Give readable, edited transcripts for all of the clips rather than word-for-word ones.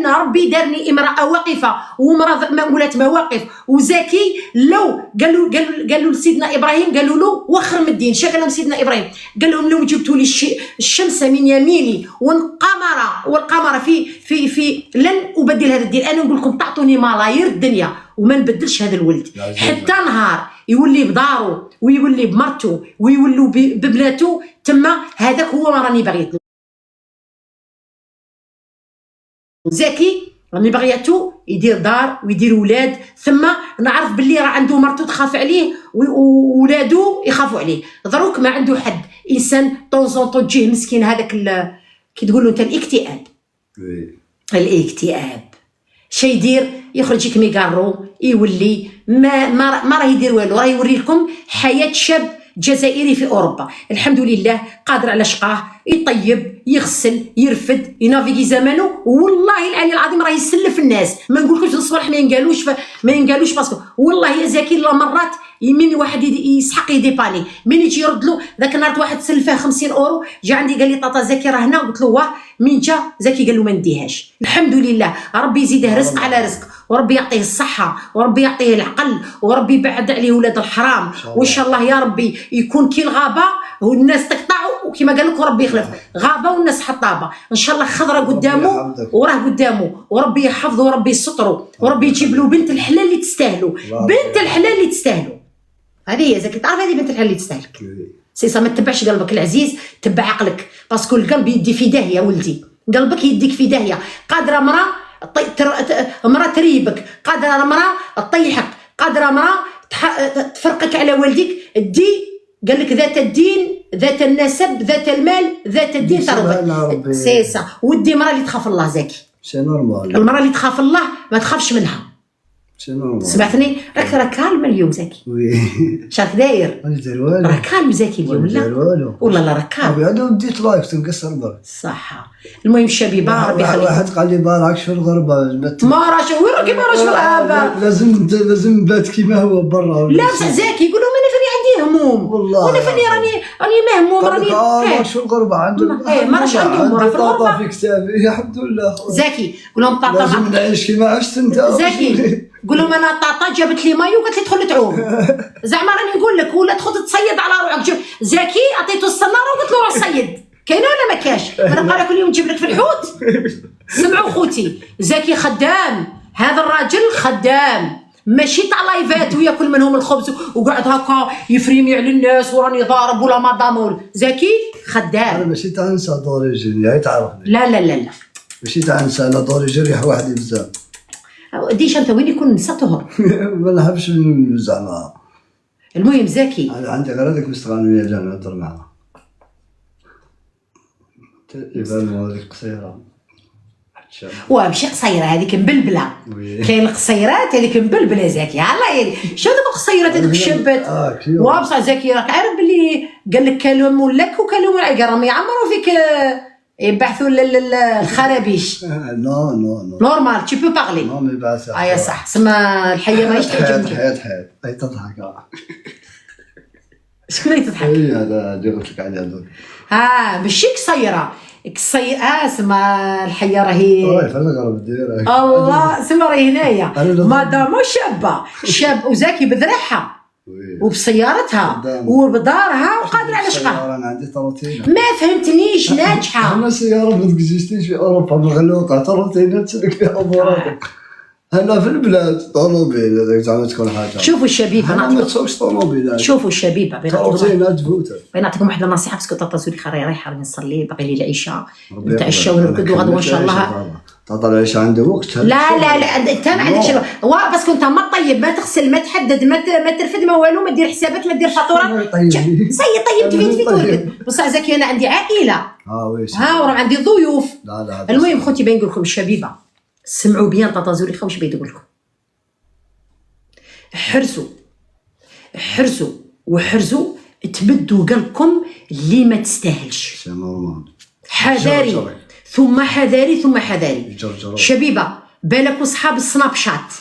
لان ربي دارني امراه واقفه وامراه ولات مواقف. وزكي لو قالوا لسيدنا ابراهيم، قالوا له وخر من الدين، شا قال لهم سيدنا ابراهيم؟ قال لهم لو جبتوا لي الشمس من يميني والقمر في لن ابدل هذا الدين. انا نقول لكم تعطوني ملايير الدنيا وما نبدلش هذا الولد حتى نهار يولي بدارو ويولي بمرته ويولوا ببناته تما. هذاك هو ما راني باغي. زكي راني باغياتو يدير دار ويدير ولاد، ثم نعرف باللي راه عنده مرته تخاف عليه وولادو يخافوا عليه. دروك ما عنده حد، انسان طونزونطو تجيه مسكين هذاك كي تقول له انت الاكتئاب. الاكتئاب شي يدير؟ يخرج يك ميغارو يولي ما راه يدير والو. راه يوري لكم حياه شاب جزائري في اوروبا الحمد لله، قادر على شقاه، يطيب يغسل يرفد ينافيكي زمانه. والله العلي العظيم راه يسلف الناس. ما نقولكش الصباح ما ينقالوش باسكو والله يا زكي لا مرات يمين واحد يسحق يديباني من يجي يرد له. ذاك النهار واحد سلفاه 50 اورو، جا عندي قال لي طاطا زكي راه هنا. قلت له واه من جا زكي؟ قال له ما نديهاش. الحمد لله ربي يزيده رزق على رزق، وربي يعطيه الصحه، وربي يعطيه العقل، وربي يبعد عليه ولاد الحرام. وان شاء الله يا ربي يكون كي الغابه والناس تقطعوا، وكما قال لك ربي يخلف غابه والناس حطابه. ان شاء الله خضره قدامه وراه قدامه، وربي يحفظه وربي يستره، وربي يجيب له بنت الحلال اللي تستاهلوا. بنت الحلال اللي تستاهلوا هذه هي زكي. تعرف هذه بنت الحلال اللي تستاهلك. سيسا ما تتبعش قلبك العزيز، تبع عقلك، باسكو القلب يدي في داهيه ولدي. قلبك يديك في داهيه. قادره مرا تريبك، قادره مرا تطيحك، قادره مرا تفرقك على والديك. دي قال لك ذات الدين ذات النسب ذات المال ذات الدين تربط. سيسا ودي مرا اللي تخاف الله زكي. سي نورمال. المرا اللي تخاف الله ما تخافش منها. سمعتني؟ راك كالم اليوم زكي. وي شاك داير؟ ما ندير والو. راك كالم زكي اليوم لا؟ والله لا راك كالم. بعدا بديت لايف تنقصر برك. صح. المهم الشبيبه ربي يخليك. واحد قال لي ما راكش في الغربه. ما راش وين راكي ما راش في الغابه. لازم نبات كيما هو برا. لا بصح زكي يقول لهم انا فاني عندي هموم. والله وانا فاني راني مهموم راني. ما راش في الغربه عندهم. ما راش عندهم مرا في الغربه. في كتابي الحمد لله. زكي قول لهم طاطا لازم نعيش كيما عشت انت. زكي قول لهم انا طاطا جابت لي مايو وقالت لي تدخل تعوم. زعما راني نقول لك ولا تدخل تصيد على روحك. زكي عطيته الصناره وقلت له روح صيد. كاينه ولا ما كاش؟ انا قال كل يوم نجيب لك في الحوت. سمعوا خوتي زكي خدام. هذا الراجل خدام ماشي تاع لايفات وياكل منهم الخبز وقعد هكا يفريمي على الناس وراني ضارب ولا ما ضامول. زكي خدام. انا ماشي تاع نسى دوريجين يا تعرفني. لا لا لا لا ماشي تاع نسى. انا دوريجين ريح واحد بزاف. ديش انت وين يكون نسى طهر. ما نحبش زعما. المهم زكي انا عندي غير هذيك مستغانيه اللي نهضر معاها. يبان هذيك قصيره. ماشي قصيره هذيك مبلبله. كاين القصيرات هذيك مبلبله زكي. الله يعني شو هذوك القصيرات هذوك الشابات. بصح زكي راك عارف باللي قال لك كلام لك وكلام راهم يعمروا فيك يبحثوا الخرابيش. نو نورمال تي بو بارلي. نو مي بعث. ايا صح. سما الحيه ماهيش تعجبني. حياة اي تضحك. شكون اللي تضحك؟ اي هذا اللي قلت لك عليه هذوك. ماشي قصيره. سما الحيه راهي. في الغرب ديرك. الله سما راهي هنايا مادام شابه شاب وزكي بذرعها وبسيارتها وبدارها وقادره على شقها. انا عندي طروتينه. ما فهمتنيش ناجحه. انا سياره ما تكزيستيش في اوروبا مغلوقه. طروتينه تسلك فيها اموراتك. هنا في البلاد طوموبيل هذاك زعما تكون حاجه. شوفوا الشبيبه ما تسوقش طوموبيل. شوفوا الشبيبه طروتينه تفوت. نعطيكم واحد النصيحه باسكو طاطا زولي خرا رايحه راني نصلي باقي لي العشاء نتعشاو ونرقدوا غدوه ان شاء الله. طاطا العشاء عنده وقت. لا انت ما عندكش باسكو انت ما طيب ما تغسل ما تحدد ما ترفد ما والو ما دير حسابات ما دير فاتوره. طيب تفيد ترقد. بصح زكي انا عندي عائله. وي وراه عندي ضيوف. لا المهم خوتي باين نقول لكم الشبيبه سمعوا بيان طاطا زولي واش بغيت نقول لكم. حرزوا تمدوا قلبكم اللي ما تستاهلش. حذاري ثم حذاري. شبيبه بالك وصحاب السناب شات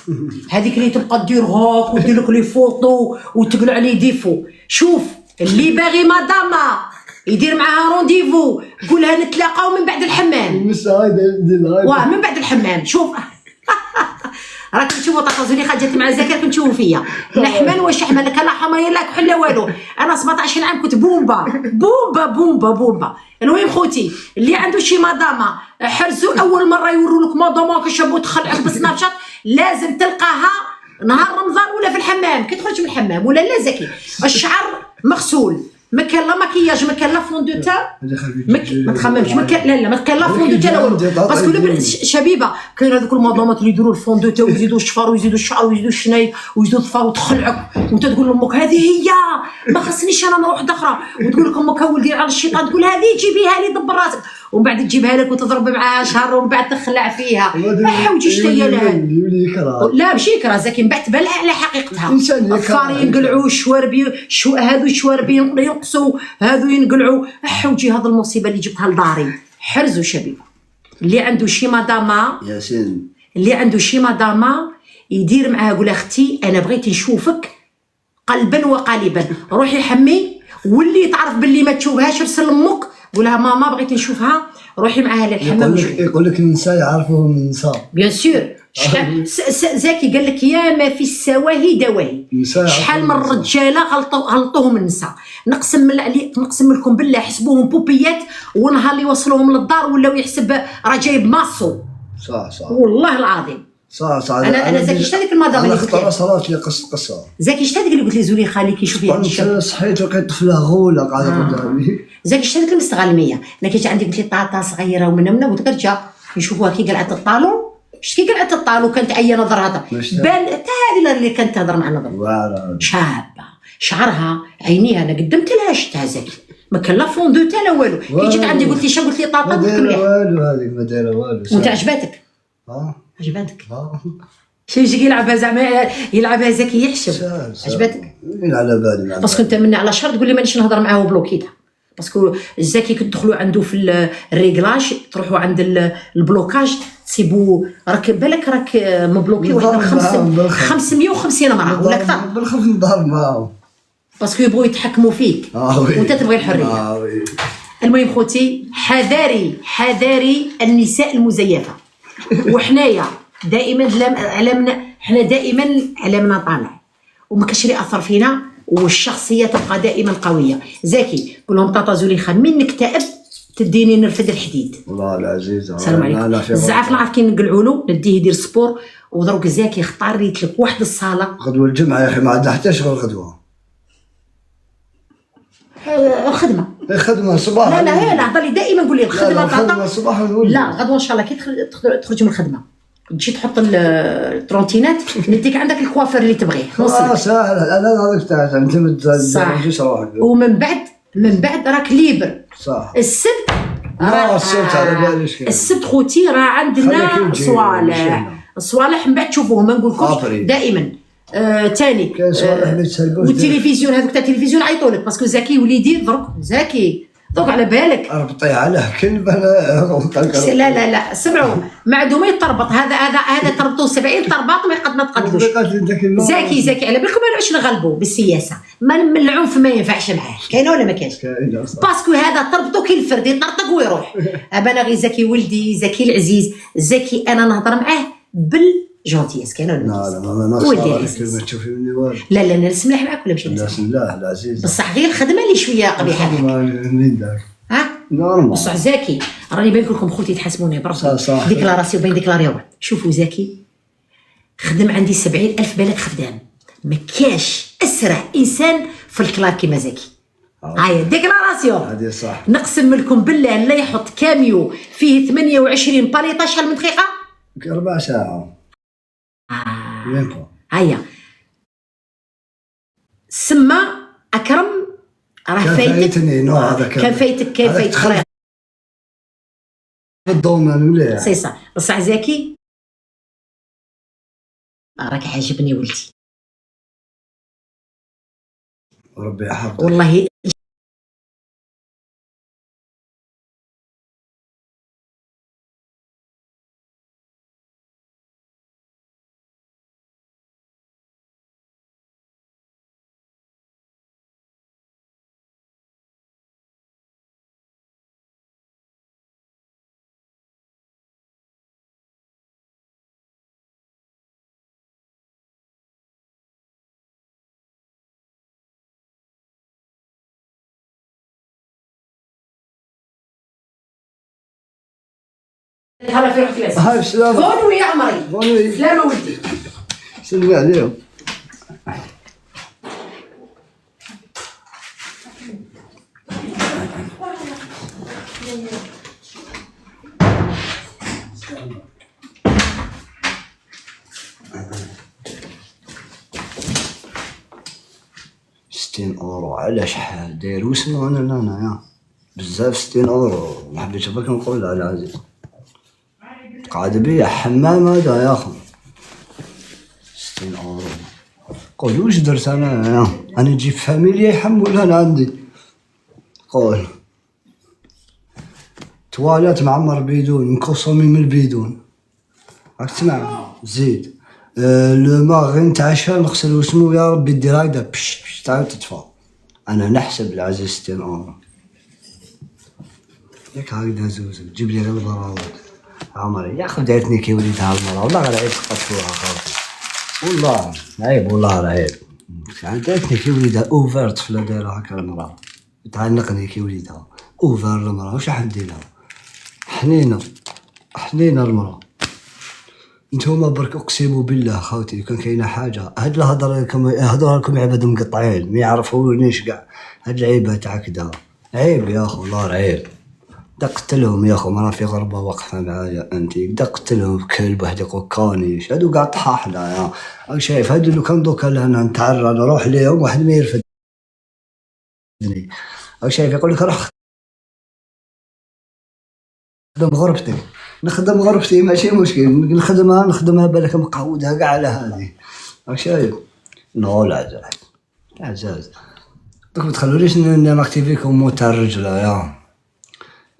هذيك اللي تبقى دير هاك ودير لك لي فوطو وتقول عليه ديفو. شوف اللي باغي مدام يدير معاها رونديفو، قولها نتلاقاو من بعد الحمام. مش هاي ديال واه من بعد الحمام. شوف راك تشوفوا طاطا زليخه جات مع زكي راكم تشوفوا فيا لحمان وشحمه، لا كان لا حمايه لا كحل لا والو. انا 17 عام كنت بومبا بومبا بومبا بومبا. المهم خوتي اللي عنده شي مدامه حرزوا اول مره يوروا لك مدامه كشابو تخلعك بسناب شات، لازم تلقاها نهار رمضان ولا في الحمام كي تخرج من الحمام ولا لا زكي. الشعر مغسول، ما كان لا مكياج، ما كان لا فون دو تا، ما تخممش، ما كان لا ما كان لا فون دو تا لا والو. باسكو شبيبه كاين هذوك المدامات اللي يديروا الفون دو تا ويزيدوا الشفار ويزيدوا الشعر ويزيدوا الشنايف ويزيدوا الظفار وتخلعك، وانت تقول لامك هذه هي ما خصنيش انا نروح دخره، وتقول لك امك ولدي على الشيطان، تقول هذه جيبيها لي دبر راسك، ومن بعد تجيبها لك وتضرب معاها شهر ومن بعد تخلع فيها. حوجي شتيا لها لا ماشي يكره زكي، من بعد تبان على حقيقتها. الفار ينقلعوا الشواربي هذو الشواربي ينقصوا هذو ينقلعوا. حوجي هذا المصيبه اللي جبتها لداري. حرزوا شبيبه اللي عنده شي مدامه ياسين، اللي عنده شي مدامه يدير معاها، قول اختي انا بغيت نشوفك قلبا وقالبا، روحي حمي واللي تعرف باللي ما تشوفهاش ارسل امك قولها ماما بغيت نشوفها، روحي معاها للحمام. يقول لك النساء يعرفوا من النساء بيان سور. زكي قال لك يا ما في السواهي دواهي، شحال من رجاله غلطوهم النساء. نقسم لكم بالله حسبوهم بوبيات، ونهار اللي وصلوهم للدار ولاو يحسب راه جايب ماسو. صح والله العظيم صح. انا زكي شتا ديك المدام اللي قلت لك صارت لي قصه زكي شتا ديك اللي قلت لي زولي خالي كيشوف هذا الشاب صحيت لقيت طفله غوله قاعده قدامي. زكي شتا ديك المستغلميه. انا كنت عندي قلت لي طاطا صغيره ومنمنه وترجع يشوفوها كي قلعت الطالون. شتي كي قلعت الطالون كانت عيا نظرها بان حتى هذه اللي كانت تهضر مع نظر شابه شعرها عينيها. انا قدمت لها شتها زكي ما كان لا فون دو تا لا والو. كي جيت عندي قلت لي شنو؟ قلت لي طاطا ما دايره والو هذيك ما دايره والو. وانت عجباتك؟ عجباتك شي يجي يلعبها زعما يلعبها زكي يحشم. عجباتك؟ على بالي باسكو انت مني على شرط تقول لي مانيش نهضر معاه وبلوكيتها. باسكو الزكي كتدخلوا عنده في الريغلاج تروحوا عند البلوكاج تسيبوا راك بالك راك مبلوكي واحد 550 مره ولا اكثر. بالخف نضرب معاهم باسكو يبغوا يتحكموا فيك وانت تبغي الحريه. المهم خوتي حذاري النساء المزيفه. وحنايا دائما حنا دائما علمنا طالع وما كاش اللي اثر فينا، والشخصيه تبقى دائما قويه. زكي قول لهم طاطا زليخه من نكتئب تديني نرفد الحديد. والله العزيز السلام عليكم. الزعاف نعرف كي نقلعوا له نديه يدير سبور، ودروك زكي اختاريت لك واحد الصاله غدوه الجمعه يا اخي ما عندها حتى شغل غدوه. خدمه صباح. لا هضر لي دائما قول لي الخدمه طاطا صباح. لا غدوه ان شاء الله كي تخرج من الخدمه تجي تحط الترونتينات نديك عندك الكوافير اللي تبغيه. سهل. انا هذاك تاع انت ما تجيش روحك. ومن بعد راك ليبر. صح. السبت على باليش. السبت خوتي راه عندنا صوالح من بعد تشوفوهم ما نقولكمش دائما. تاني كاين صوالح اللي تسرقوش والتلفزيون هذوك تاع التلفزيون عيطوا لك باسكو زكي وليدي درك زكي دوك على بالك ربطيه على كلب. لا سمعوا معدومه يتربط هذا تربطوا 70 طرباط ما تقدروش. زكي على بالكم ما نعرفش نغلبوا بالسياسه، ما العنف ما ينفعش معاه. كاينه ولا ما كاينش؟ باسكو هذا تربطوا كي الفرد يطرطق ويروح. انا غير زكي ولدي زكي العزيز زكي انا نهضر معاه بالجونتيس. كاينه ولا ما كاينش؟ ولدي العزيز ما تشوفي مني والو. لا نرسم مليح معاك ولا ماشي نرسم؟ لا العزيز بصح غير الخدمه اللي شويه قبيحه. منين داك؟ نورمال. بصح زكي راني باين لكم خوتي تحاسبوني براسي ديكلاراسيون بين ديكلاريو. شوفوا زكي خدم عندي 70,000 بالك خدام، ما كاش اسرع انسان في الكلاك كيما زكي. هاي ديكلاراسيون هذه صح. نقسم لكم بالله لا يحط كاميو فيه 28 باليطه شحال من دقيقه؟ 4 ساعات. هيا سما اكرم راه فايتك. كان فايتك طريق الضومان مليح. سي صح. بصح زكي راك عاجبني ولدي ربي يحفظك والله. هلا في روحك هاي السلامة. فونوي يا عمري. فونوي. سلامة ولدي. سلمي عليهم. €60 على شحال داير وسمو انا يا بزاف. €60 ما حبيتش برك نقول على العزيز قاعد بيا حمام هذا يا اخو. €60 قول واش درت انا يا انا نجيب فاميليا يحمل انا عندي. قول تواليت معمر بيدون مكوصومي من البيدون راك تسمع. زيد لو ما غير نتعشى نغسل وسمو يا ربي دير هكذا بش بش تعاود تطفى. انا نحسب العزيز €60 ياك هكذا زوز تجيب لي غير البراوات. عمري يا اخو دايرتني كي وليدها المرا والله غير عيب تقطفوها خاوتي والله عيب والله عيب. دايرتني كي وليدها اوفر طفله دايره هكا المرا تعلقني كي وليدها اوفر المرا واش راح ندير لها. حنينه حنينه المرا. نتوما برك اقسم بالله خاوتي كان كاينه حاجه هاد الهضره لكم عباد مقطعين ما يعرفونيش كاع. هاد العيبات هكذا عيب يا اخو والله عيب. دا قتلهم يا اخو مرا في غربه واقفه معايا انت دا قتلهم كلب واحد يقول كانيش هادو كاع طحاحنا يا راك شايف. هادو لو كان دوكا انا نتعرى نروح ليهم واحد ما يرفدني راك شايف. يقول لك روح نخدم غرفتي نخدم غرفتي ماشي مشكل نخدمها بالك مقعودها كاع على هذه راك شايف. نو العزاز دوك ما تخلونيش ناكتيفيكم موت تاع الرجله يا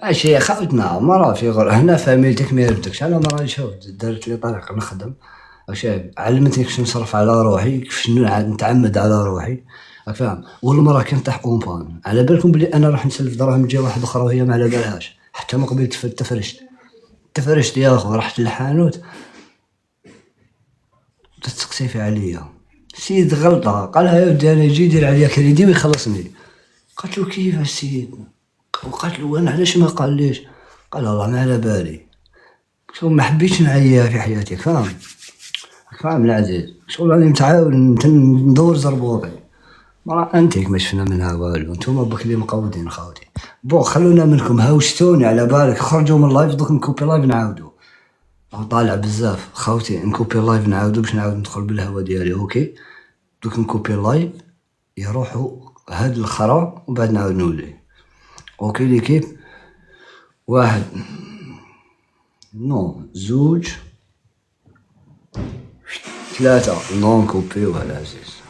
ماشي خاوتنا مرا في هنا فاميلتك ما يردكش. انا مرا شوف دارت لي طريق نخدم شايف علمتني كيفاش نصرف على روحي كيفاش نتعمد على روحي راك فاهم. والمرا كي نطيح اونبان على بالكم بلي انا راح نسلف دراهم جهه واحده اخرى وهي ما على بالهاش حتى من قبل تفرشت يا اخو. رحت للحانوت تسقسيفي عليا سيد غلطه قالها يا ودي انا يجي يدير عليا كريدي ويخلصني. قالت له كيف السيد وقالت له انا علاش ما قال ليش. قال والله ما على بالي شغل ما حبيتش نعيا في حياتي فاهم العزيز. شغل راني متعاون ندور زربوطي مرا انتيك ما شفنا منها والو. نتوما بك اللي مقودين خاوتي بو خلونا منكم هاوشتوني على بالك خرجوا من اللايف دوك نكوبي لايف نعاودو طالع بزاف خاوتي نكوبي لايف نعاودو باش نعاود ندخل بالهوا ديالي اوكي. دوك نكوبي لايف يروحوا هاد الخرا وبعد نعاود نولي اوكي ليكيب. 1 نو 2 3 نون كوبيوها العزيز.